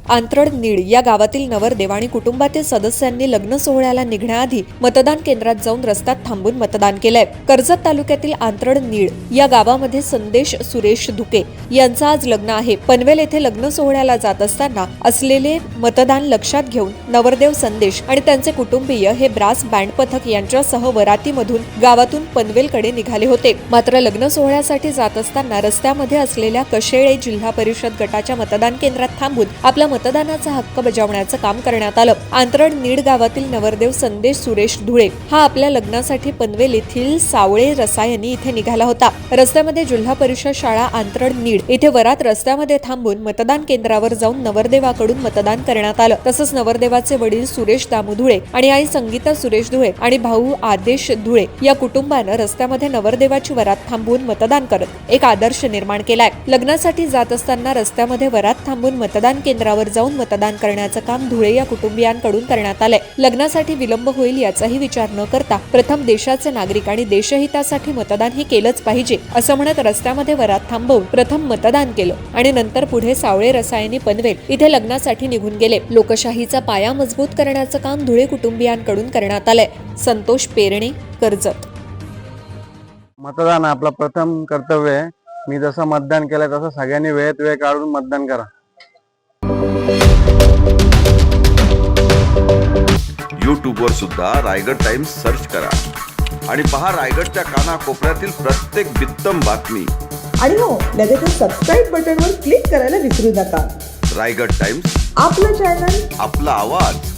आंतरड need या गावातील नवरदेव आणि कुटुंबातील सदस्यांनी लग्न सोहळ्याला निघण्याआधी मतदान केंद्रात जाऊन रस्त्यात थांबून मतदान केलंय। कर्जत तालुक्यातील आंतरड नीड या गावामध्ये संदेश सुरेश धुके यांचं आज लग्न आहे। पनवेल येथे लग्न सोहळ्याला जात असताना असलेले मतदान लक्षात घेऊन नवरदेव संदेश आणि त्यांचे कुटुंबीय हे ब्रास बँड पथक यांच्यासह वरातीमधून गावातून पनवेलकडे निघाले होते। मात्र लग्न सोहळ्यासाठी जात असताना रस्त्यामध्ये असलेल्या कशेळे जिल्हा परिषद गटाच्या मतदान केंद्रात थांबून आपला मतदानाचा हक्क बजावण्याचं काम करण्यात आलं। आंतरड नीड गावातील नवरदेव संदेश सुरेश धुळे हा आपल्या लग्नासाठी पनवेल येथील सावळे रसायनी इथे निघाला होता। रस्त्यामध्ये जिल्हा परिषद शाळा आंतरड नीड इथे वरात रस्त्यामध्ये थांबून मतदान केंद्रावर जाऊन नवरदेवाकडून मतदान करण्यात आलं। तसंच नवरदेवाचे वडील सुरेश दामू धुळे आणि आई संगीता सुरेश धुळे आणि भाऊ आदेश धुळे या कुटुंबानं रस्त्यामध्ये नवरदेवाची वरात थांबवून मतदान करत एक आदर्श निर्माण केलाय। लग्नासाठी जात असताना रस्त्यामध्ये वरात थांबून मतदान केंद्रावर जाऊन मतदान करण्याचं काम धुळे या कुटुंबियांकडून करण्यात आलंय। लग्नासाठी विलंब होईल याचाही विचार न करता प्रथम देशाचे नागरिक आणि देशहितासाठी मतदान हे केलंच पाहिजे असं म्हणत रस्त्यामध्ये वरात थांबवून प्रथम मतदान केलं आणि नंतर पुढे सावळे रसायनी पनवेल इथे लग्नासाठी निघून गेले। लोकशाहीचा पाया मजबूत करण्याचं काम धुळे कुटुंबियांकडून करण्यात आलंय। संतोष पेरणे, कर्जत। मतदान आपलं प्रथम कर्तव्य आहे। मी जसं मतदान केलं तसं सगळ्यांनी वेळेत वेळ काढून मतदान करा। YouTube वर सुद्धा रायगड टाइम्स सर्च करा आणि पहा रायगडच्या कानाकोपऱ्यातील प्रत्येक बित्तम बातमी। आणि हो, लगेच सबस्क्राइब बटनवर क्लिक करायला विसरू नका। रायगड टाइम्स, आपलं चॅनल, आपला आवाज।